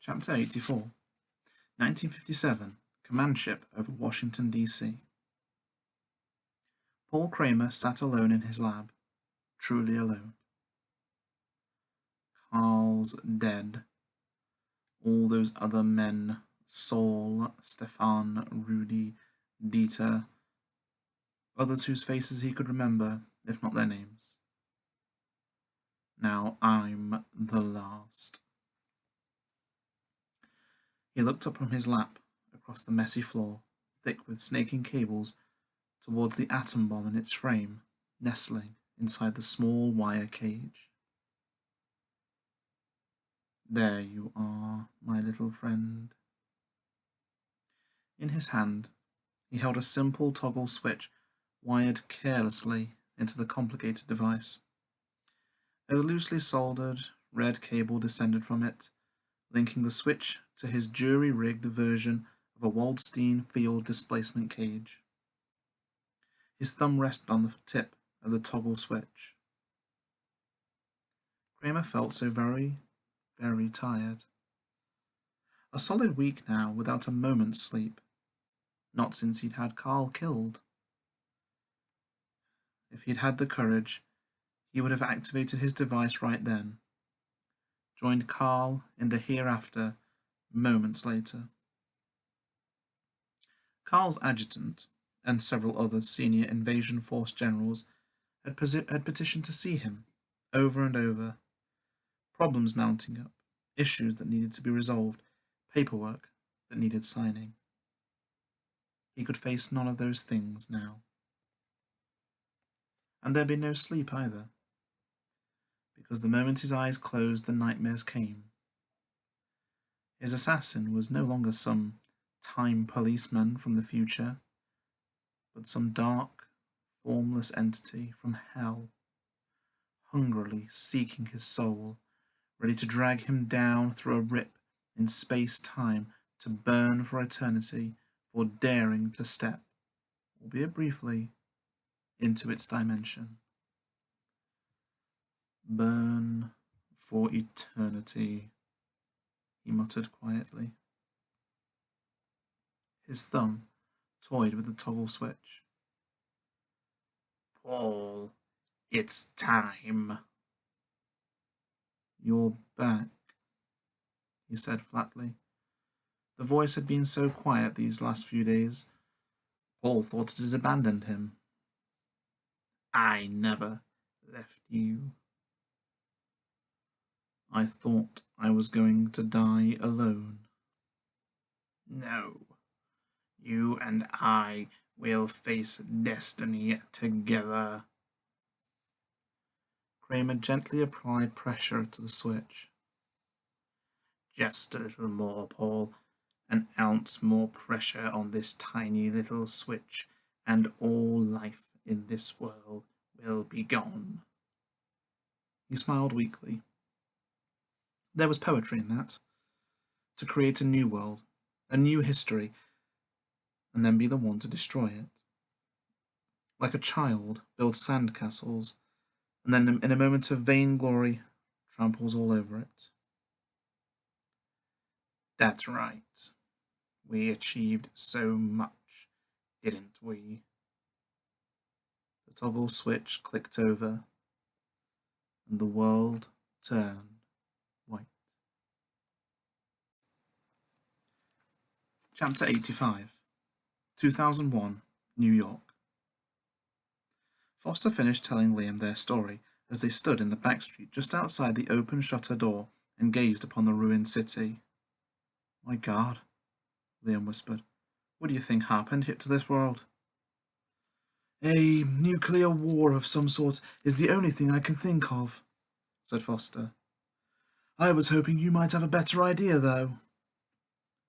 Chapter 84, 1957, Command Ship over Washington, D.C. Paul Kramer sat alone in his lab, truly alone. Carl's dead. All those other men, Saul, Stefan, Rudy, Dieter, others whose faces he could remember, if not their names. Now I'm the last. He looked up from his lap, across the messy floor, thick with snaking cables, towards the atom bomb in its frame, nestling inside the small wire cage. There you are, my little friend. In his hand, he held a simple toggle switch wired carelessly into the complicated device. A loosely soldered red cable descended from it, linking the switch to his jury-rigged version of a Waldstein field displacement cage. His thumb rested on the tip of the toggle switch. Kramer felt so very, very tired. A solid week now without a moment's sleep. Not since he'd had Carl killed. If he'd had the courage, he would have activated his device right then. Joined Carl in the hereafter moments later. Carl's adjutant and several other senior invasion force generals had petitioned to see him, over and over. Problems mounting up, issues that needed to be resolved, paperwork that needed signing. He could face none of those things now. And there'd be no sleep either, because the moment his eyes closed, the nightmares came. His assassin was no longer some time policeman from the future, but some dark, formless entity from hell, hungrily seeking his soul, ready to drag him down through a rip in space-time to burn for eternity for daring to step, albeit briefly, into its dimension. Burn for eternity, he muttered quietly. His thumb toyed with the toggle switch. Paul, it's time. You're back, he said flatly. The voice had been so quiet these last few days, Paul thought it had abandoned him. I never left you. I thought I was going to die alone. No, you and I will face destiny together. Kramer gently applied pressure to the switch. Just a little more, Paul. An ounce more pressure on this tiny little switch, and all life in this world will be gone. He smiled weakly. There was poetry in that. To create a new world, a new history, and then be the one to destroy it. Like a child builds sandcastles, and then in a moment of vainglory tramples all over it. That's right. We achieved so much, didn't we? The toggle switch clicked over, and the world turned white. Chapter 85, 2001, New York. Foster finished telling Liam their story as they stood in the back street just outside the open shutter door and gazed upon the ruined city. My God, Liam whispered. What do you think happened here to this world? A nuclear war of some sort is the only thing I can think of, said Foster. I was hoping you might have a better idea, though.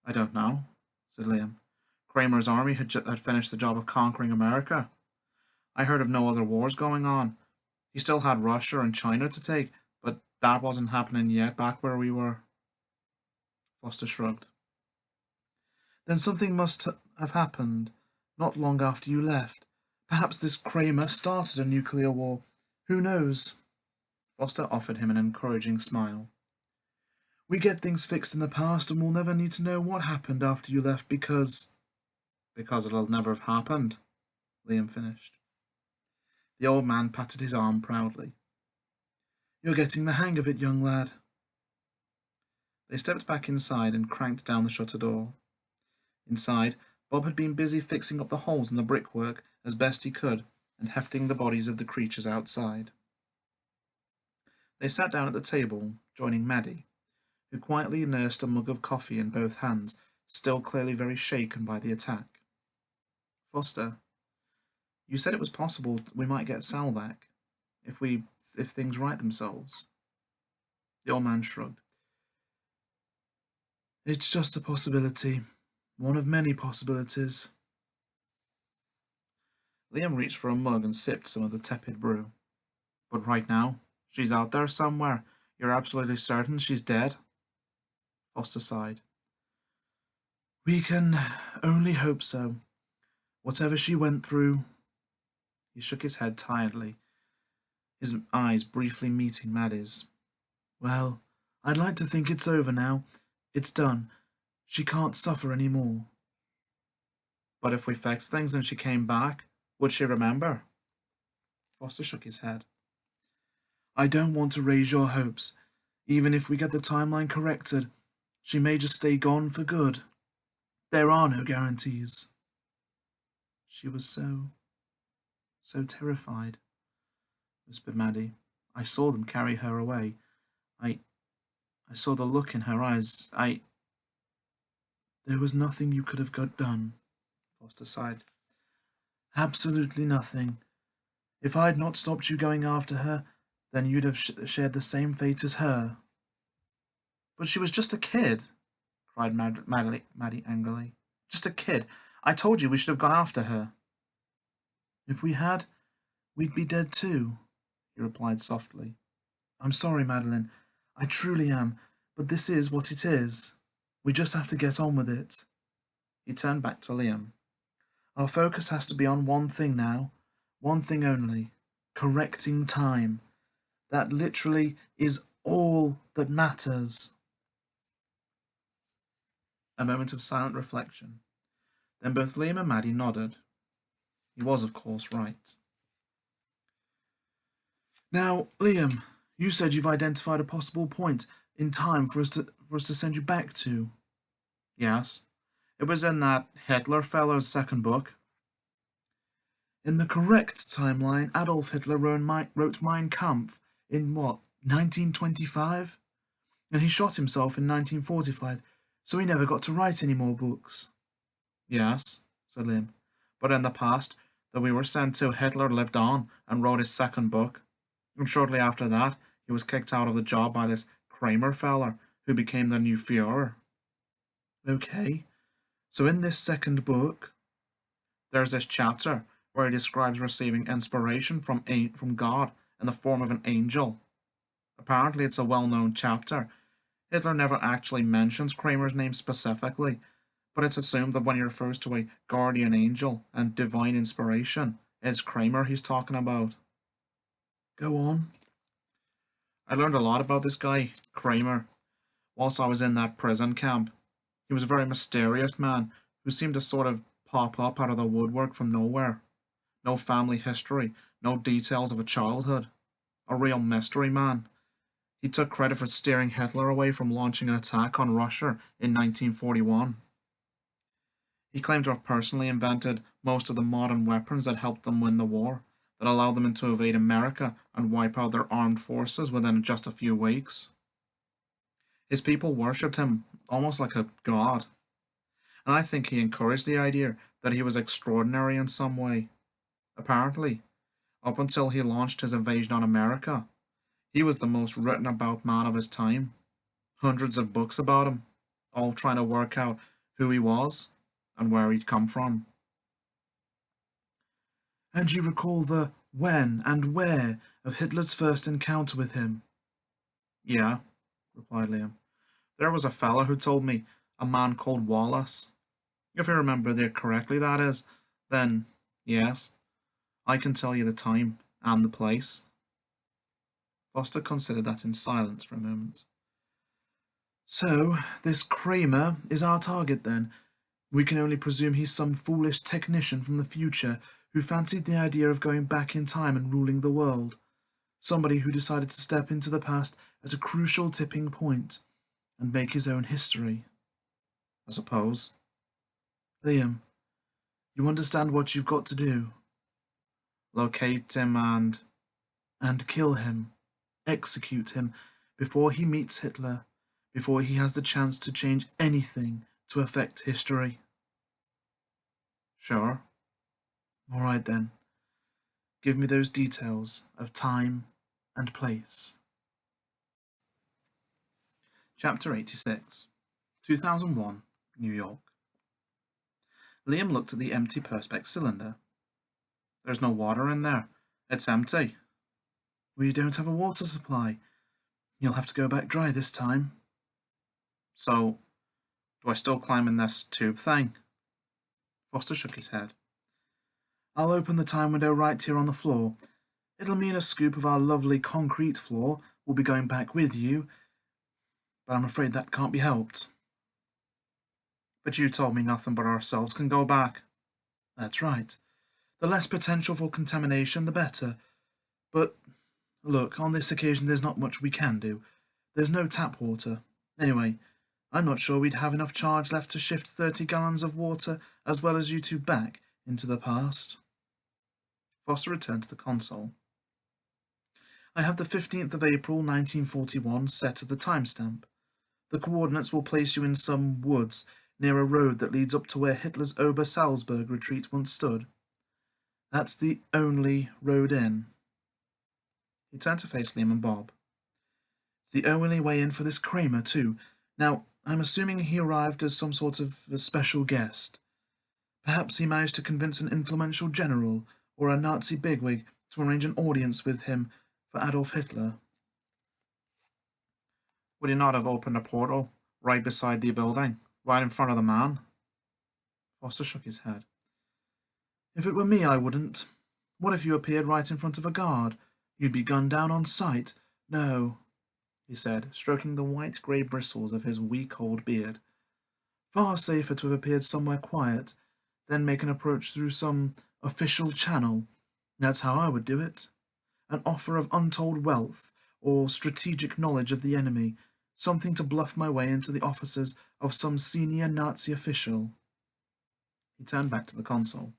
I don't know, said Liam. Kramer's army had finished the job of conquering America. I heard of no other wars going on. He still had Russia and China to take, but that wasn't happening yet back where we were. Foster shrugged. Then something must have happened not long after you left. Perhaps this Kramer started a nuclear war. Who knows? Foster offered him an encouraging smile. We get things fixed in the past and we'll never need to know what happened after you left because... Because it'll never have happened, Liam finished. The old man patted his arm proudly. You're getting the hang of it, young lad. They stepped back inside and cranked down the shutter door. Inside, Bob had been busy fixing up the holes in the brickwork as best he could and hefting the bodies of the creatures outside. They sat down at the table, joining Maddie, who quietly nursed a mug of coffee in both hands, still clearly very shaken by the attack. Foster, you said it was possible we might get Sal back, if things right themselves. The old man shrugged. It's just a possibility. One of many possibilities. Liam reached for a mug and sipped some of the tepid brew. But right now, she's out there somewhere. You're absolutely certain she's dead? Foster sighed. We can only hope so. Whatever she went through... He shook his head tiredly, his eyes briefly meeting Maddie's. Well, I'd like to think it's over now. It's done. She can't suffer any more. But if we fixed things and she came back, would she remember? Foster shook his head. I don't want to raise your hopes. Even if we get the timeline corrected, she may just stay gone for good. There are no guarantees. She was so terrified, whispered Maddie. I saw them carry her away. I saw the look in her eyes. There was nothing you could have got done, Foster sighed. Absolutely nothing. If I had not stopped you going after her, then you'd have shared the same fate as her. But she was just a kid, cried Maddie angrily. Just a kid. I told you we should have gone after her. If we had, we'd be dead too, he replied softly. I'm sorry, Madeline. I truly am, but this is what it is. We just have to get on with it. He turned back to Liam. Our focus has to be on one thing now, one thing only, correcting time. That literally is all that matters. A moment of silent reflection. Then both Liam and Maddie nodded. He was, of course, right. Now, Liam, you said you've identified a possible point in time for us to send you back to. Yes. It was in that Hitler fellow's second book. In the correct timeline, Adolf Hitler wrote Mein Kampf in, 1925? And he shot himself in 1945, so he never got to write any more books. Yes, said Liam, but in the past, that we were sent to, Hitler lived on and wrote his second book, and shortly after that, he was kicked out of the job by this Kramer feller, who became the new Fuhrer. Okay, so in this second book, there's this chapter where he describes receiving inspiration from God in the form of an angel. Apparently it's a well-known chapter. Hitler never actually mentions Kramer's name specifically, but it's assumed that when he refers to a guardian angel and divine inspiration, it's Kramer he's talking about. Go on. I learned a lot about this guy, Kramer, whilst I was in that prison camp. He was a very mysterious man who seemed to sort of pop up out of the woodwork from nowhere. No family history, no details of a childhood. A real mystery man. He took credit for steering Hitler away from launching an attack on Russia in 1941. He claimed to have personally invented most of the modern weapons that helped them win the war, that allowed them to invade America and wipe out their armed forces within just a few weeks. His people worshipped him almost like a god, and I think he encouraged the idea that he was extraordinary in some way. Apparently, up until he launched his invasion on America, he was the most written about man of his time. Hundreds of books about him, all trying to work out who he was and where he'd come from. And you recall the when and where of Hitler's first encounter with him? Yeah, replied Liam. There was a fellow who told me, a man called Wallace. If I remember it correctly, that is, then yes, I can tell you the time and the place. Foster considered that in silence for a moment. So, this Kramer is our target then. We can only presume he's some foolish technician from the future who fancied the idea of going back in time and ruling the world. Somebody who decided to step into the past at a crucial tipping point and make his own history. I suppose. Liam, you understand what you've got to do. Locate him and kill him. Execute him before he meets Hitler, before he has the chance to change anything to affect history. Sure. All right then. Give me those details of time and place. Chapter 86, 2001, New York. Liam looked at the empty Perspex cylinder. There's no water in there. It's empty. We don't have a water supply. You'll have to go back dry this time. So, do I still climb in this tube thing? Foster shook his head. I'll open the time window right here on the floor. It'll mean a scoop of our lovely concrete floor will be going back with you, but I'm afraid that can't be helped. But you told me nothing but ourselves can go back. That's right. The less potential for contamination, the better. But, look, on this occasion there's not much we can do. There's no tap water. Anyway, I'm not sure we'd have enough charge left to shift 30 gallons of water as well as you two back into the past. Foster returned to the console. I have the 15th of April 1941 set as the timestamp. The coordinates will place you in some woods near a road that leads up to where Hitler's Ober-Salzberg retreat once stood. That's the only road in. He turned to face Liam and Bob. It's the only way in for this Kramer, too. Now, I'm assuming he arrived as some sort of a special guest. Perhaps he managed to convince an influential general or a Nazi bigwig to arrange an audience with him for Adolf Hitler. Would he not have opened a portal right beside the building, right in front of the man? Foster shook his head. If it were me, I wouldn't. What if you appeared right in front of a guard? You'd be gunned down on sight. No, he said, stroking the white-grey bristles of his week-old beard. Far safer to have appeared somewhere quiet, then make an approach through some official channel. That's how I would do it. An offer of untold wealth, or strategic knowledge of the enemy, something to bluff my way into the offices of some senior Nazi official. He turned back to the console.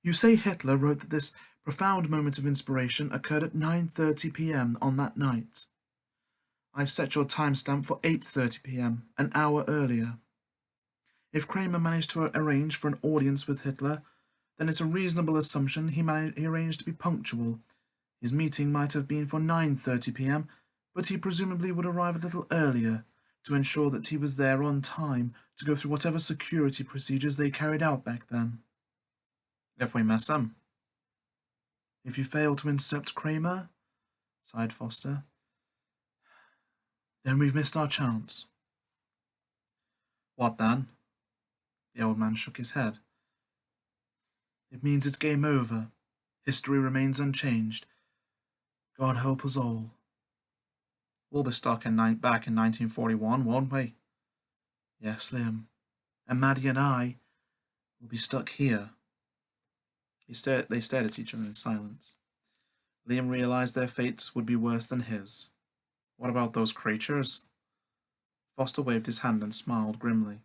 You say Hitler wrote that this profound moment of inspiration occurred at 9:30 p.m. on that night. I've set your timestamp for 8:30 p.m., an hour earlier. If Kramer managed to arrange for an audience with Hitler, then it's a reasonable assumption he arranged to be punctual. His meeting might have been for 9:30 p.m., but he presumably would arrive a little earlier to ensure that he was there on time to go through whatever security procedures they carried out back then. If we miss him? If you fail to intercept Kramer, sighed Foster, then we've missed our chance. What then? The old man shook his head. It means it's game over. History remains unchanged. God help us all. We'll be stuck back in 1941, won't we? Yes, Liam. And Maddie and I will be stuck here. They stared at each other in silence. Liam realized their fates would be worse than his. What about those creatures? Foster waved his hand and smiled grimly.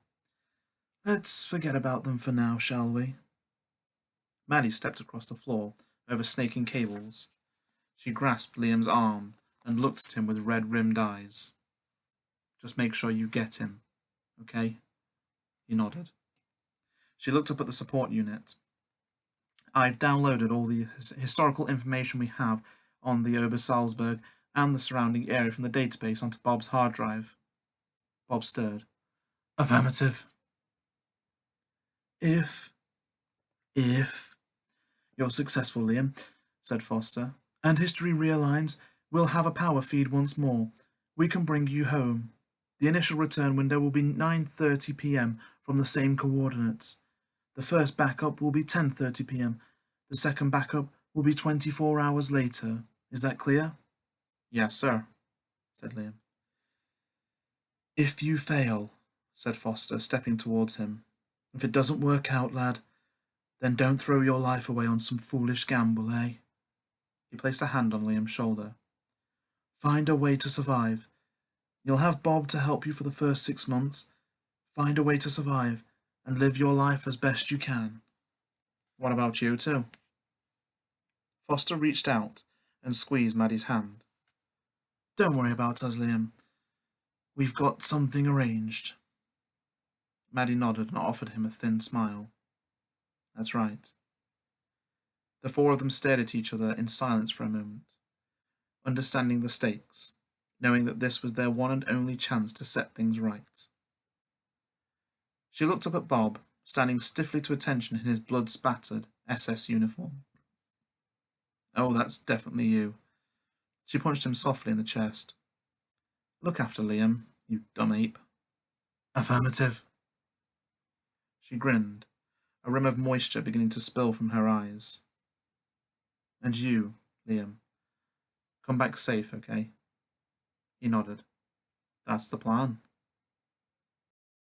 Let's forget about them for now, shall we? Maddie stepped across the floor, over snaking cables. She grasped Liam's arm and looked at him with red-rimmed eyes. Just make sure you get him, okay? He nodded. She looked up at the support unit. I've downloaded all the historical information we have on the Ober-Salzberg and the surrounding area from the database onto Bob's hard drive. Bob stirred. Affirmative. If you're successful, Liam, said Foster, and history realigns, we'll have a power feed once more. We can bring you home. The initial return window will be 9:30 p.m. from the same coordinates. The first backup will be 10:30 p.m. The second backup will be 24 hours later. Is that clear? Yes, sir, said Liam. If you fail, said Foster, stepping towards him. If it doesn't work out, lad, then don't throw your life away on some foolish gamble, eh? He placed a hand on Liam's shoulder. Find a way to survive. You'll have Bob to help you for the first 6 months. Find a way to survive and live your life as best you can. What about you two? Foster reached out and squeezed Maddie's hand. Don't worry about us, Liam. We've got something arranged. Maddie nodded and offered him a thin smile. That's right. The four of them stared at each other in silence for a moment, understanding the stakes, knowing that this was their one and only chance to set things right. She looked up at Bob, standing stiffly to attention in his blood-spattered SS uniform. Oh, that's definitely you. She punched him softly in the chest. Look after Liam, you dumb ape. Affirmative. She grinned, a rim of moisture beginning to spill from her eyes. And you, Liam, come back safe, okay? He nodded. That's the plan.